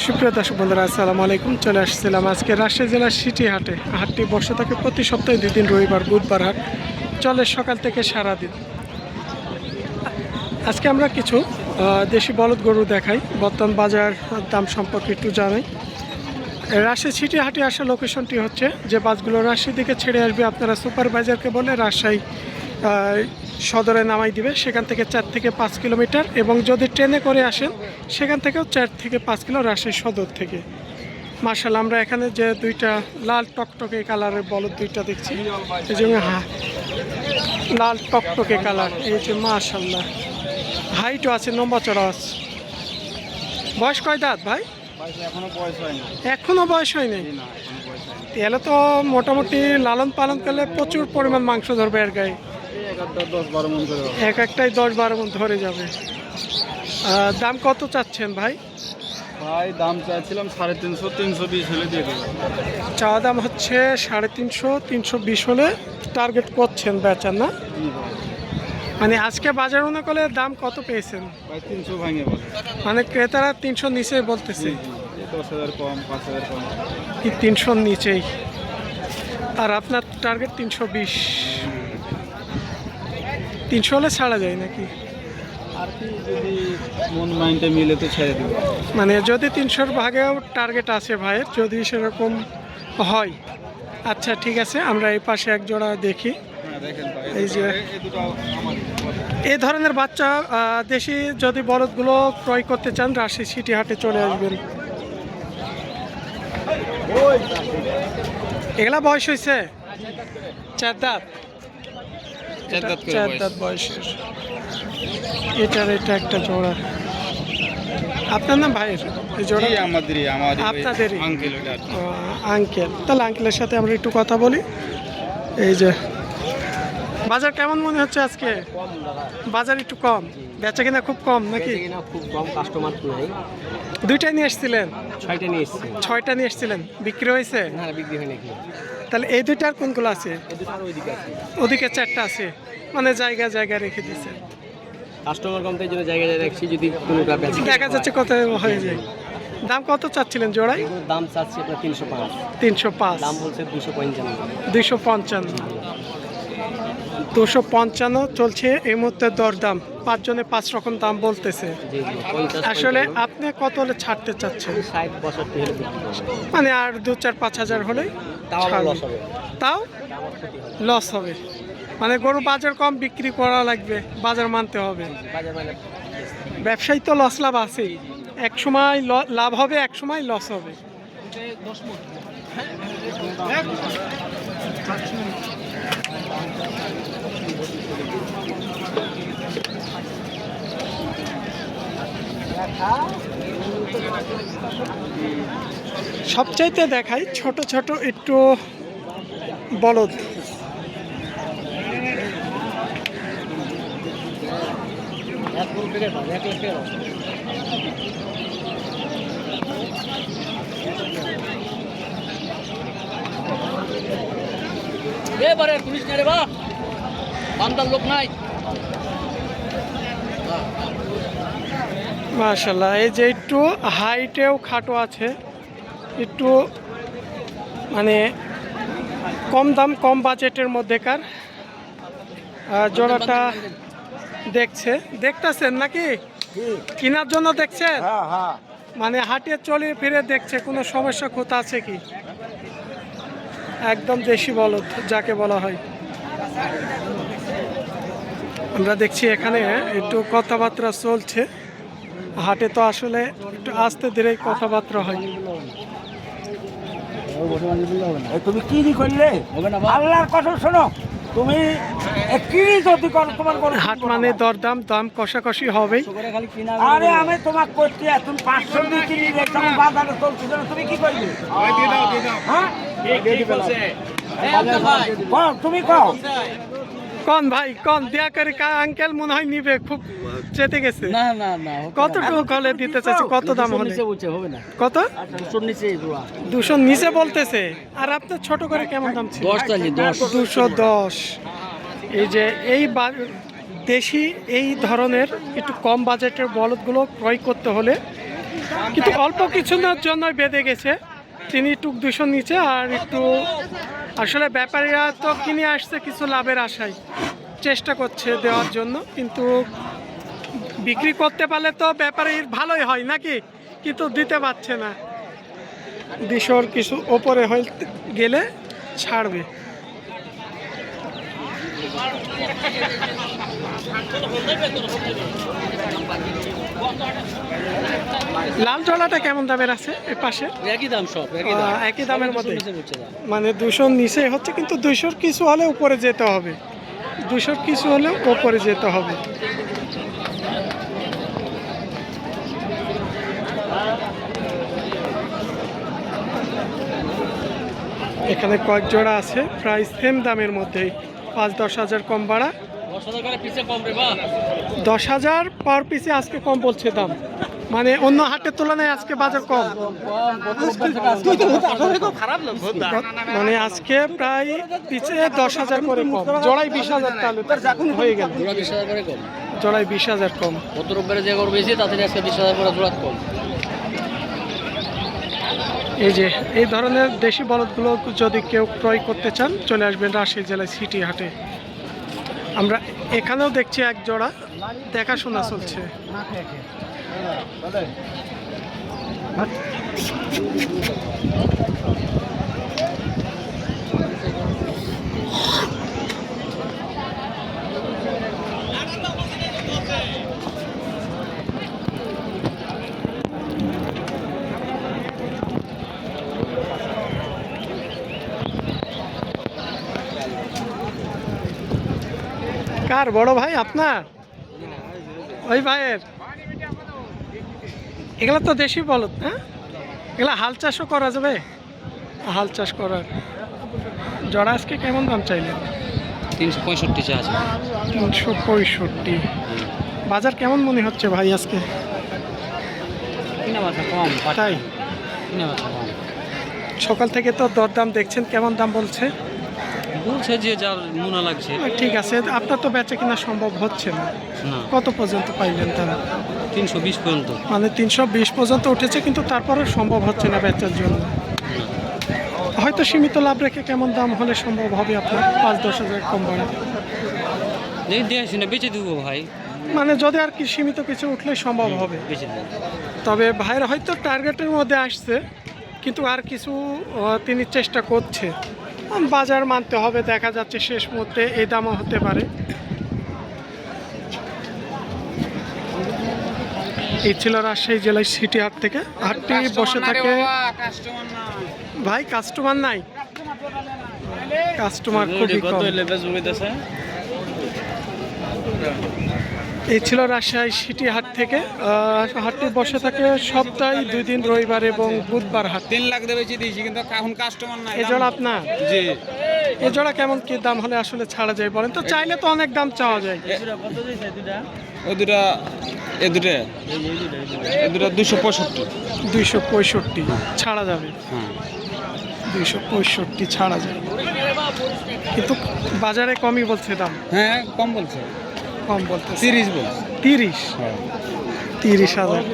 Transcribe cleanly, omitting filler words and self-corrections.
সুপ্রিয় দর্শক বন্ধুরা, আসসালামু আলাইকুম। চলে আসছিলাম আজকে রাজশাহী জেলার সিটি হাটে। হাটটি বসে থাকে প্রতি সপ্তাহে 2 দিন, রবিবার বুধবার হাট চলে সকাল থেকে সারাদিন। আজকে আমরা কিছু দেশি বলদ গরু দেখাই, বর্তমান বাজার দাম সম্পর্কে একটু জানাই। রাজশাহী সিটি হাটে আসার লোকেশনটি হচ্ছে, যে বাসগুলো রাজশাহী দিকে ছেড়ে আসবে আপনারা সুপারভাইজারকে বলে রাজশাহী সদরে নামাই দিবে। সেখান থেকে 4 থেকে 5 কিলোমিটার, এবং যদি ট্রেনে করে আসেন সেখান থেকেও 4 থেকে 5 কিলো রাজশাহী সদর থেকে। মার্শাল, আমরা এখানে যে দুইটা লাল টকটকে কালারের বলদ দুইটা দেখছি, এই যে লাল টকটকে কালার, এই যে মার্শাল্লাহ হাইটও আছে, লম্বা চড়া আছে। বয়স কয় দাঁত ভাই? এখনো বয়স হয়নি। তাহলে তো মোটামুটি লালন পালন করলে প্রচুর পরিমাণ মাংস ধরবে এর গায়ে। এক একটাই 10-12 মণ ধরে যাবে। দাম কত চাচ্ছেন ভাই? ভাই দাম চাইছিলাম 350, 320 হলে দিয়ে দেবো। চাওয়া দাম হচ্ছে 350, 320 হলে টার্গেট করছেন বেচার, না? মানে আজকে বাজার মনে করলে দাম কত পেয়েছেন? ভাই 300 ভাঙে বলে, মানে ক্রেতারা 300 নিচে বলতেছে। 10,000 কম, 5,000 কম। কি 300 নিচেই? আর আপনার টার্গেট 320। 300 হলে ছাড়া যায় নাকি? আর কি যদি মন মাইন্ডে মিলে তো ছেড়ে দেবো। মানে যদি 300-র ভাগেও টার্গেট আছে ভাইয়ের, যদি সেরকম হয়। আচ্ছা ঠিক আছে, আমরা এই পাশে এক জোড়া দেখি। এই যে এই ধরনের বাচ্চা দেশি যদি বলদগুলো ক্রয় করতে চান, রাজশাহী সিটি হাটে চলে আসবেন। এগুলা বয়স হয়েছে 4 দাঁত, 4 দাঁত বয়সের। এটা একটা জোড়া। আপনার নাম ভাইয়ের? এই জোড়া আপনাদেরই? আঙ্কেল। তাহলে আঙ্কেলের সাথে আমরা একটু কথা বলি। এই যে বাজার কেমন মনে হচ্ছে আজকে? বাজার একটু কম, বেচা কিনা খুব কম নাকি? খুব কম, কাস্টমার নাই। দুইটাই নিয়ে এসেছিলেন? 6টা নিয়ে এসেছি। 6টা নিয়ে এসেছিলেন, বিক্রি হয়েছে? না, বিক্রি হয় নাকি? তাহলে এই দুইটার কোনগুলো আছে? ওইদিকে আছে, ওদিকে 4টা আছে, মানে জায়গা জায়গা রেখে দিয়েছে। কাস্টমার কম, তাই জন্য জায়গায় রাখছি, যদি কোনোটা বেচা দেখা যাচ্ছে কোথায় হয়ে যায়। দাম কত চাচ্ছিলেন জোড়ায়? দাম চাচ্ছি আপনার 305। 305। দাম বলছে 255। 255। 255 চলছে এই মুহূর্তে দরদাম। 5 জনে 5 রকম দাম বলতেছে। জি জি, 50। আসলে আপনি কত হলে ছাড়তে চাচ্ছেন? 60-62 হলে বিক্রি করব। মানে আর 2-4-5 হাজার হলেই তাও ছাড়বেন। লস হবে। তাও লস হবে? মানে গরু বাজার কম বিক্রি করা লাগবে, বাজার মানতে হবে। বাজার মানে ব্যবসায়ী তো লস লাভ আছেই, এক সময় লাভ হবে, এক সময় লস হবে। সবচাইতে দেখাই ছোট ছোট একটু বলদ। এবারে পুলিশ না রে, বা বান্দার লোক নাই। মাশাআল্লাহ, এই যে একটু হাইটেও খাটো আছে, একটু মানে কম দাম কম বাজেটের মধ্যেকার জোড়াটা দেখতেছেন নাকি? কেনার জন্য দেখছেন? মানে হাটে চলে ফিরে দেখছে কোনো সমস্যা কোথা আছে কি? একদম দেশি বলদ যাকে বলা হয়। আমরা দেখছি এখানে একটু কথাবার্তা চলছে। হাটে তো আসলে একটু আস্তে ধীরে কথাবার্তা হয়। তুমি কি করলে? আল্লাহর কথা শোনো, তুমি কি যদি তোমার হাট মানে দরদাম, দাম কষাকষি হবেই। আরে আমি তোমাকে করছি, তুমি 500 দিয়ে কিনে দেখলাম বাজারে চলছে, তুমি কি করবে? হ্যাঁ তুমি কও কোন ভাই, কোন দেয়া করে আঙ্কেল মনে হয় নিবে, খুব চেতে গেছে। না না না, কতটুকু হলে দিতে চাইছে? কত দাম হলে? হবে না। কত? 200 নিচে। 200 নিচে বলতেছে। আর আপনার ছোট করে কেমন দাম ছিল? 10। 210। এই যে এই দেশি এই ধরনের একটু কম বাজেটের বলদগুলো ক্রয় করতে হলে কিন্তু অল্প কিছুদিনের জন্য বেঁধে গেছে। তিনি একটু 200 নিচে আর একটু আসলে ব্যাপারীরা তো কিনে আসছে কিছু লাভের আশায়, চেষ্টা করছে দেওয়ার জন্য, কিন্তু বিক্রি করতে পারলে তো ব্যাপারীর ভালোই হয় নাকি, কিন্তু দিতে পারছে না। 200 কিছু ওপরে হয়ে গেলে ছাড়বে। লাল জলাটা কেমন দামের আছে এর পাশে? একই দাম সব, একই দাম, একই দামের মধ্যে, নিচে পড়ছে দাম। মানে 200 নিচে হচ্ছে, কিন্তু 200 কিছু হলে উপরে যেতে হবে, 200 কিছু হলে উপরে যেতে হবে। এখানে কয়েক জোড়া আছে প্রায় সেম দামের মধ্যেই, 5-10 হাজার কম বাড়া। 10,000 করে পিছে কম রে বা। 10,000 পার পিসে আজকে কম বলছে দাম, মানে অন্য হাটের তুলনায় আজকে বাজার কম। মানে আজকে প্রায় পিছে 10,000 করে কম, জোড়াই 20,000 তাহলে হয়ে গেল, জোড়া 20,000 করে কম। জোড়াই 20,000 কম। গত রোববারে যে গরু বেশি তাতে আজকে 20,000 করে জোড়া কম। এই যে এই ধরনের দেশি বলদগুলো যদি কেউ ক্রয় করতে চান চলে আসবেন রাজশাহী জেলায় সিটি হাটে। আমরা এখানেও দেখছি এক জোড়া দেখাশোনা চলছে। কার বড় ভাই আপনার? ওই ভাইয়ের। এগুলো তো দেশি বলদ, হ্যাঁ? এগুলো হাল চাষও করা যাবে, হাল চাষ করার জড়া আজকে কেমন দাম চাইলেন? 365 চা আছে। 365। বাজার কেমন মনে হচ্ছে ভাই আজকে? কিনা মাথা কম, তাই কিনা মাথা কম। সকাল থেকে তো দরদাম দেখছেন, কেমন দাম বলছে? বলছে যে যার মনে লাগছে। ঠিক আছে, আপনার তো বেচা কিনা সম্ভব হচ্ছে না, না, কত পর্যন্ত পাইলেন তারা? 320 পর্যন্ত। মানে 320 পর্যন্ত উঠেছে, কিন্তু তারপরে সম্ভব হচ্ছে না বেচার জন্য। হয়তো সীমিত লাভ রেখে কেমন দাম হলে সম্ভব হবে আপনার 5-10 হাজার কম বাড়া? দেখছি না, বেচে দেবো ভাই। মানে যদি আর কি সীমিত কিছু উঠলে সম্ভব হবে। বেচে দেবো। তবে ভাইয়ের হয়তো টার্গেটের মধ্যে আসছে, কিন্তু আর কিছু তিনি চেষ্টা করছে। বাজার মানতে হবে, দেখা যাচ্ছে শেষ মুহূর্তে এই দামও হতে পারে। এই ছিল রাজশাহী জেলার সিটি হাট থেকে। হাটটি বসে থাকে ভাই, কাস্টমার নাই, কাস্টমার খুবই কম। এই ছিল রাজশাহী সিটি হাট থেকে। হাটটি বসে থাকে সপ্তাহে 2 দিন, রবিবার এবং বুধবার হাট। 3 লাখ দিয়ে বেচে দিয়েছি, কিন্তু এখন কাস্টমার নাই। এই জোড়া আপনার? জি। এই জোড়া কেমন কি দাম হলে আসলে ছাড়া যায় বলেন তো? চাইলে তো অনেক দাম চাওয়া যায়। ওই দুটা, এই দুটা, এই দুটা 265। 265 ছাড়া যাবে, হ্যাঁ, 265 ছাড়া যায়, কিন্তু বাজারে কমই বলছে দাম। হ্যাঁ কম বলছে, কম বলতে 30 বলছে। 30, হ্যাঁ। 30,000।